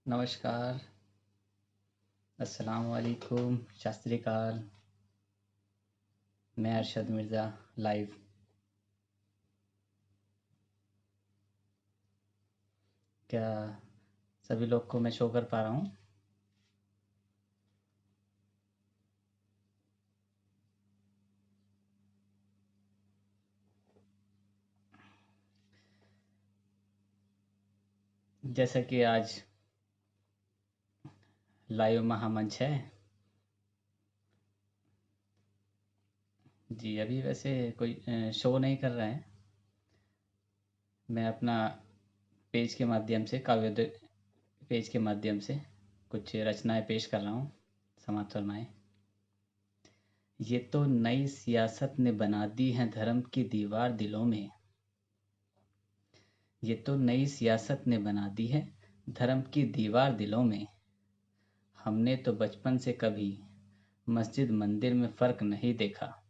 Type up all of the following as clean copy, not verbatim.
नमस्कार, अस्सलाम वालेकुम, सत श्री अकाल। मैं अरशद मिर्ज़ा लाइव। क्या सभी लोग को मैं शो कर पा रहा हूँ? जैसा कि आज लाइव महामंच है। जी, अभी वैसे कोई शो नहीं कर रहे हैं। मैं अपना पेज के माध्यम से काव्योदय पेज के माध्यम से कुछ रचनाएं पेश कर रहा हूँ। समाज फरमाएं। ये तो नई सियासत ने बना दी है धर्म की दीवार दिलों में। ये तो नई सियासत ने बना दी है धर्म की दीवार दिलों में। हमने तो बचपन से कभी मस्जिद मंदिर में फ़र्क नहीं देखा।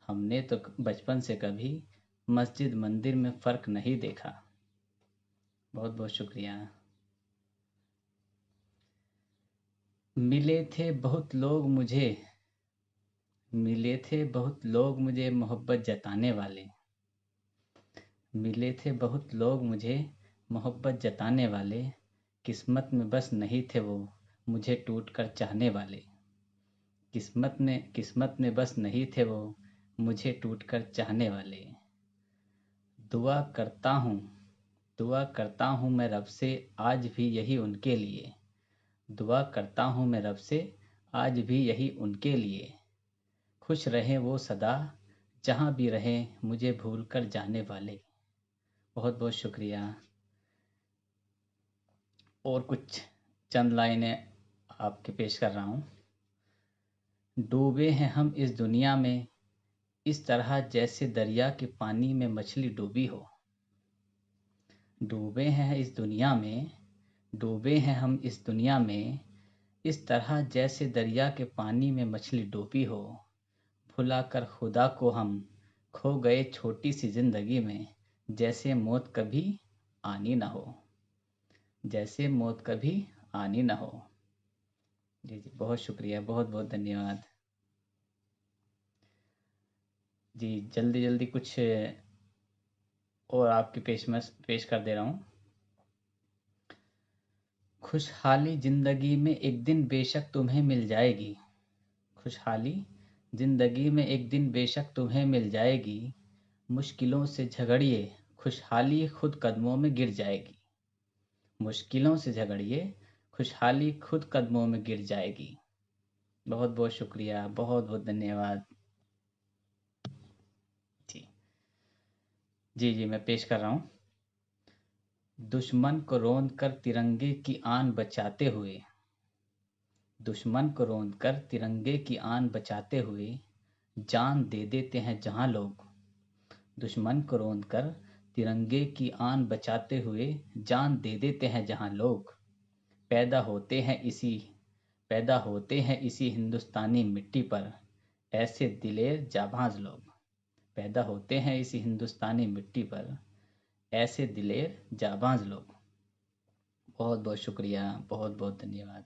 हमने तो बचपन से कभी मस्जिद मंदिर में फ़र्क नहीं देखा। बहुत बहुत शुक्रिया। मिले थे बहुत लोग मुझे मिले थे बहुत लोग मुझे मोहब्बत जताने वाले। मिले थे बहुत लोग मुझे मोहब्बत जताने वाले। किस्मत में बस नहीं थे वो मुझे टूट कर चाहने वाले। किस्मत में बस नहीं थे वो मुझे टूट कर चाहने वाले। दुआ करता हूँ दुआ करता हूँ मैं रब से आज भी यही उनके लिए। दुआ करता हूँ मैं रब से आज भी यही उनके लिए। खुश रहें वो सदा जहाँ भी रहें मुझे भूल कर जाने वाले। बहुत बहुत शुक्रिया। और कुछ चंद लाइनें आपके पेश कर रहा हूँ। डूबे हैं हम इस दुनिया में इस तरह जैसे दरिया के पानी में मछली डूबी हो। डूबे हैं इस दुनिया में डूबे हैं हम इस दुनिया में इस तरह जैसे दरिया के पानी में मछली डूबी हो। भुला कर खुदा को हम खो गए छोटी सी जिंदगी में जैसे मौत कभी आनी ना हो। जैसे मौत कभी आनी ना हो। जी जी, बहुत शुक्रिया, बहुत बहुत धन्यवाद। जी, जल्दी जल्दी कुछ और आपकी पेश कर दे रहा हूँ। खुशहाली जिंदगी में एक दिन बेशक तुम्हें मिल जाएगी। खुशहाली जिंदगी में एक दिन बेशक तुम्हें मिल जाएगी। मुश्किलों से झगड़िए खुशहाली खुद कदमों में गिर जाएगी। मुश्किलों से झगड़िए खुशहाली खुद कदमों में गिर जाएगी। बहुत बहुत शुक्रिया, बहुत बहुत धन्यवाद। जी जी जी, मैं पेश कर रहा हूँ। दुश्मन को रौंद कर तिरंगे की आन बचाते हुए दुश्मन को रौंद कर तिरंगे की आन बचाते हुए जान दे देते हैं जहां लोग। दुश्मन को रौंद कर तिरंगे की आन बचाते हुए जान दे देते हैं जहां लोग। पैदा होते हैं इसी पैदा होते हैं इसी हिंदुस्तानी मिट्टी पर ऐसे दिलेर जाबाज लोग। पैदा होते हैं इसी हिंदुस्तानी मिट्टी पर ऐसे दिलेर जाबाज लोग। बहुत बहुत शुक्रिया, बहुत बहुत धन्यवाद।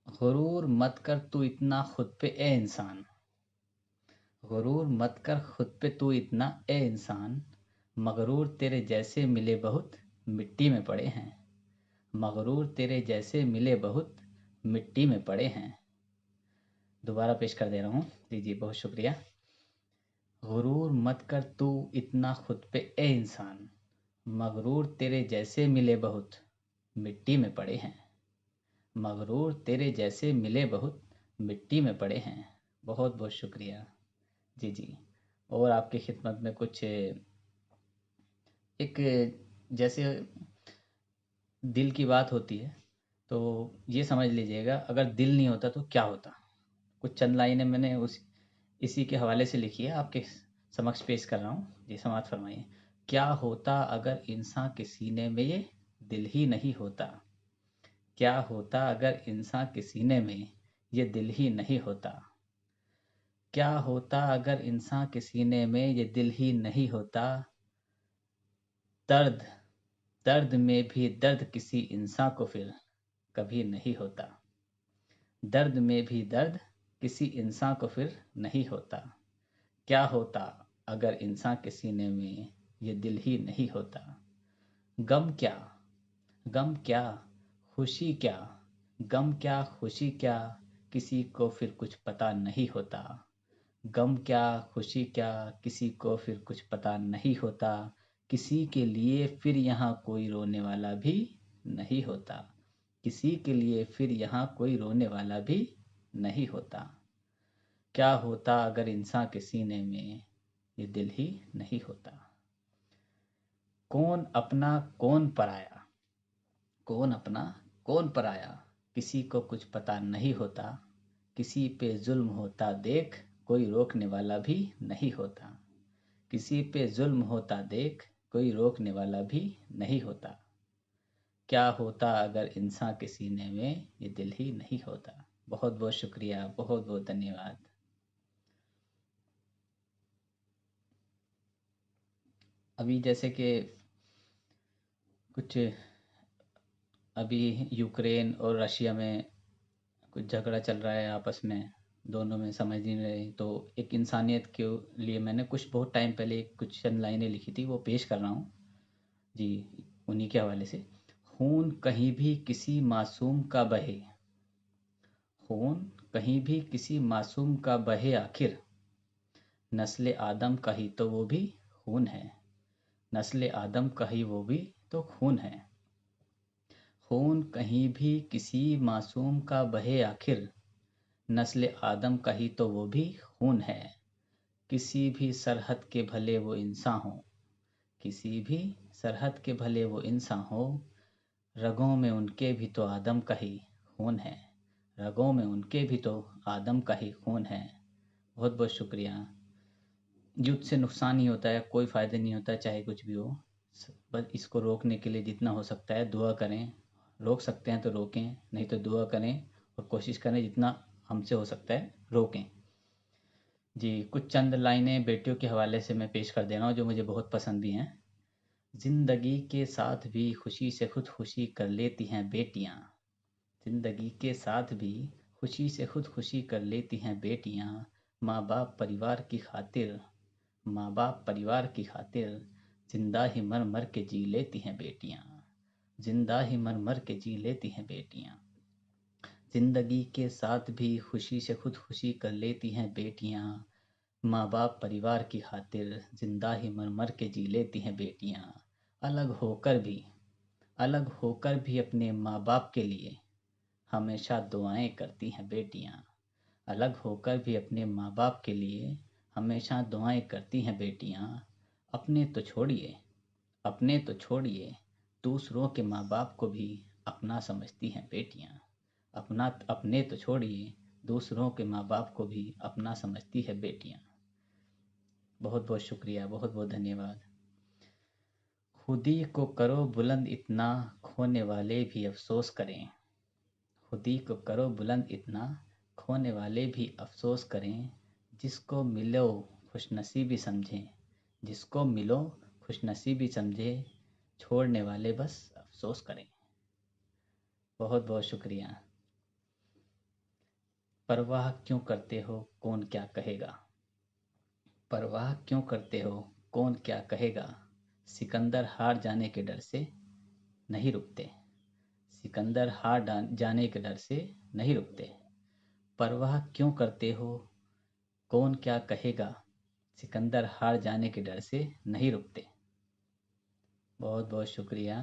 गुरूर मत कर तू इतना खुद पे ए इंसान। गुरूर मत कर खुद पे तू इतना ए इंसान। मगरूर तेरे जैसे मिले बहुत मिट्टी में पड़े हैं। मगरूर तेरे जैसे मिले बहुत मिट्टी में पड़े हैं। दोबारा पेश कर दे रहा हूँ। जी जी, बहुत शुक्रिया। गुरूर मत कर तू इतना खुद पे ए इंसान। मगरूर तेरे जैसे मिले बहुत मिट्टी में पड़े हैं। मगरूर तेरे जैसे मिले बहुत मिट्टी में पड़े हैं। बहुत बहुत शुक्रिया। जी जी। और आपकी खिदमत में कुछ एक जैसे दिल की बात होती है तो ये समझ लीजिएगा, अगर दिल नहीं होता तो क्या होता। कुछ चंद लाइनें मैंने उस इसी के हवाले से लिखी है, आपके समक्ष पेश कर रहा हूँ। जी, समाज फरमाइए। क्या होता अगर इंसान के सीने में ये दिल ही नहीं होता। क्या होता अगर इंसान के सीने में ये दिल ही नहीं होता। क्या होता अगर इंसान के सीने में ये दिल ही नहीं होता। दर्द दर्द में भी दर्द किसी इंसान को फिर कभी नहीं होता। दर्द में भी दर्द किसी इंसान को फिर नहीं होता। क्या होता अगर इंसान के सीने में ये दिल ही नहीं होता। गम क्या, गम क्या, खुशी क्या, गम क्या खुशी क्या, किसी को फिर कुछ पता नहीं होता। गम क्या खुशी क्या, किसी को फिर कुछ पता नहीं होता। किसी के लिए फिर यहाँ कोई रोने वाला भी नहीं होता। किसी के लिए फिर यहाँ कोई रोने वाला भी नहीं होता। क्या होता अगर इंसान के सीने में ये दिल ही नहीं होता। कौन अपना कौन पराया, कौन अपना कौन पराया, किसी को कुछ पता नहीं होता। किसी पे जुल्म होता देख कोई रोकने वाला भी नहीं होता। किसी पे जुल्म होता देख कोई रोकने वाला भी नहीं होता। क्या होता अगर इंसान के सीने में ये दिल ही नहीं होता। बहुत बहुत शुक्रिया, बहुत बहुत धन्यवाद। अभी जैसे कि कुछ अभी यूक्रेन और रशिया में कुछ झगड़ा चल रहा है आपस में, दोनों में समझ नहीं रहे, तो एक इंसानियत के लिए मैंने कुछ बहुत टाइम पहले कुछ चंद लाइनें लिखी थी, वो पेश कर रहा हूँ जी, उन्हीं के हवाले से। खून कहीं भी किसी मासूम का बहे, खून कहीं भी किसी मासूम का बहे आखिर, नस्ल आदम का ही तो वो भी खून है। नस्ल आदम का ही वो भी तो खून है। खून कहीं भी किसी मासूम का बहे आखिर, नस्ल आदम का ही तो वो भी खून है। किसी भी सरहद के भले वो इंसान हो, किसी भी सरहद के भले वो इंसान हो, रगों में उनके भी तो आदम का ही खून है। रगों में उनके भी तो आदम का ही खून है। बहुत बहुत शुक्रिया। युद्ध से नुकसान ही होता है, कोई फ़ायदा नहीं होता, चाहे कुछ भी हो। बस इसको रोकने के लिए जितना हो सकता है दुआ करें। रोक सकते हैं तो रोकें, नहीं तो दुआ करें और कोशिश करें जितना हमसे हो सकता है रोकें। जी, कुछ चंद लाइनें बेटियों के हवाले से मैं पेश कर दे रहा हूँ जो मुझे बहुत पसंद भी हैं। जिंदगी के साथ भी खुशी से खुदकुशी कर लेती हैं बेटियाँ। जिंदगी के साथ भी खुशी से खुदकुशी कर लेती हैं बेटियाँ। माँ बाप परिवार की खातिर, माँ बाप परिवार की खातिर, जिंदा ही मर मर के जी लेती हैं बेटियाँ। जिंदा ही मर मर के जी लेती हैं बेटियाँ। जिंदगी के साथ भी खुशी से खुदकुशी कर लेती हैं बेटियाँ। माँ बाप परिवार की खातिर, जिंदा ही मर मर के जी लेती हैं बेटियाँ। अलग होकर भी, अलग होकर भी अपने माँ बाप के लिए हमेशा दुआएं करती हैं बेटियाँ। अलग होकर भी अपने माँ बाप के लिए हमेशा दुआएं करती हैं बेटियाँ। अपने तो छोड़िए, अपने तो छोड़िए, दूसरों के माँ बाप को भी अपना समझती हैं बेटियाँ। अपने तो छोड़िए, दूसरों के माँ बाप को भी अपना समझती है बेटियाँ। बहुत बहुत शुक्रिया, बहुत बहुत धन्यवाद। खुदी को करो बुलंद इतना, खोने वाले भी अफसोस करें। खुदी को करो बुलंद इतना, खोने वाले भी अफसोस करें। जिसको मिलो खुशनसीबी समझें, जिसको मिलो खुशनसीबी समझे, छोड़ने वाले बस अफसोस करें। बहुत बहुत शुक्रिया। परवाह क्यों करते हो कौन क्या कहेगा। परवाह क्यों करते हो कौन क्या कहेगा। सिकंदर हार जाने के डर से नहीं रुकते। सिकंदर जाने के डर से नहीं रुकते। परवाह क्यों करते हो कौन क्या कहेगा। सिकंदर हार जाने के डर से नहीं रुकते। बहुत बहुत शुक्रिया।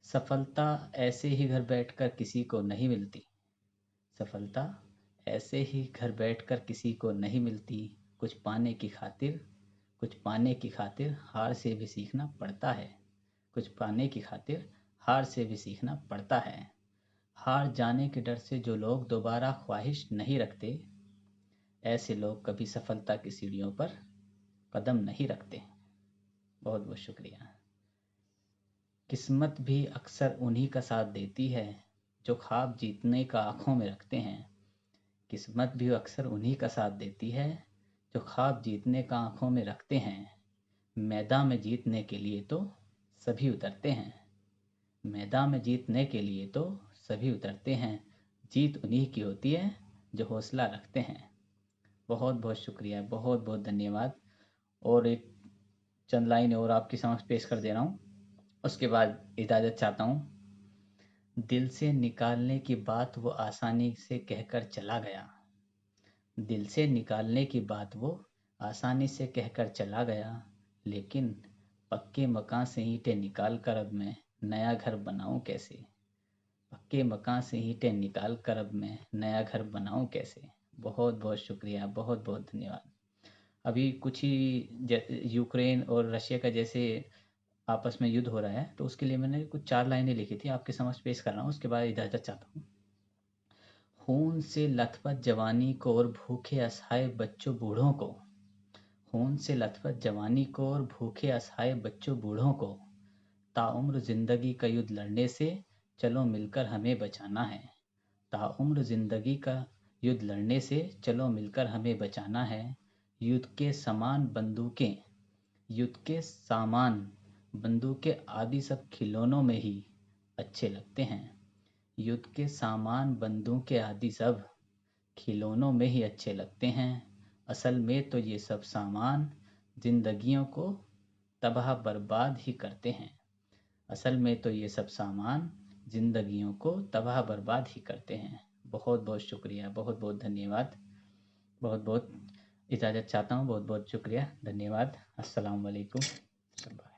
सफलता ऐसे ही घर बैठकर किसी को नहीं मिलती। सफलता ऐसे ही घर बैठकर किसी को नहीं मिलती। कुछ पाने की खातिर, कुछ पाने की खातिर हार से भी सीखना पड़ता है। कुछ पाने की खातिर हार से भी सीखना पड़ता है। हार जाने के डर से जो लोग दोबारा ख्वाहिश नहीं रखते, ऐसे लोग कभी सफलता की सीढ़ियों पर कदम नहीं रखते। बहुत बहुत शुक्रिया। किस्मत भी अक्सर उन्हीं का साथ देती है जो ख्वाब जीतने का आंखों में रखते हैं। किस्मत भी अक्सर उन्हीं का साथ देती है जो ख्वाब जीतने का आंखों में रखते हैं। मैदान में जीतने के लिए तो सभी उतरते हैं। मैदान में जीतने के लिए तो सभी उतरते हैं। जीत उन्हीं की होती है जो हौसला रखते हैं। बहुत बहुत शुक्रिया, बहुत बहुत धन्यवाद। और एक चंद लाइन और आपके समक्ष पेश कर दे रहा हूँ, उसके बाद इजाज़त चाहता हूँ। दिल से निकालने की बात वो आसानी से कहकर चला गया। दिल से निकालने की बात वो आसानी से कहकर चला गया, लेकिन पक्के मकान से ईंटें निकाल कर अब मैं नया घर बनाऊं कैसे। पक्के मकान से ईंटें निकाल कर अब मैं नया घर बनाऊं कैसे। बहुत बहुत शुक्रिया, बहुत बहुत धन्यवाद। अभी कुछ ही यूक्रेन और रशिया का जैसे आपस में युद्ध हो रहा है, तो उसके लिए मैंने कुछ 4 लाइनें लिखी थी, आपके समक्ष पेश कर रहा हूँ, उसके बाद इजाज़त चाहता हूँ। खून से लथपथ जवानी को और भूखे असहाय बच्चों बूढ़ों को। खून से लथपथ जवानी को और भूखे असहाय बच्चों बूढ़ों को, ताउम्र जिंदगी का युद्ध लड़ने से चलो मिलकर हमें बचाना है। ताउम्र जिंदगी का युद्ध लड़ने से चलो मिलकर हमें बचाना है। युद्ध के समान बंदूकें, युद्ध के सामान बंदूकें आदि सब खिलौनों में ही अच्छे लगते हैं। युद्ध के सामान बंदूकें आदि सब खिलौनों में ही अच्छे लगते हैं। असल में तो ये सब सामान जिंदगियों को तबाह बर्बाद ही करते हैं। असल में तो ये सब सामान जिंदगियों को तबाह बर्बाद ही करते हैं। बहुत बहुत शुक्रिया, बहुत बहुत धन्यवाद। बहुत बहुत इजाज़त चाहता हूँ। बहुत बहुत शुक्रिया, धन्यवाद। अस्सलाम वालेकुम। बाय।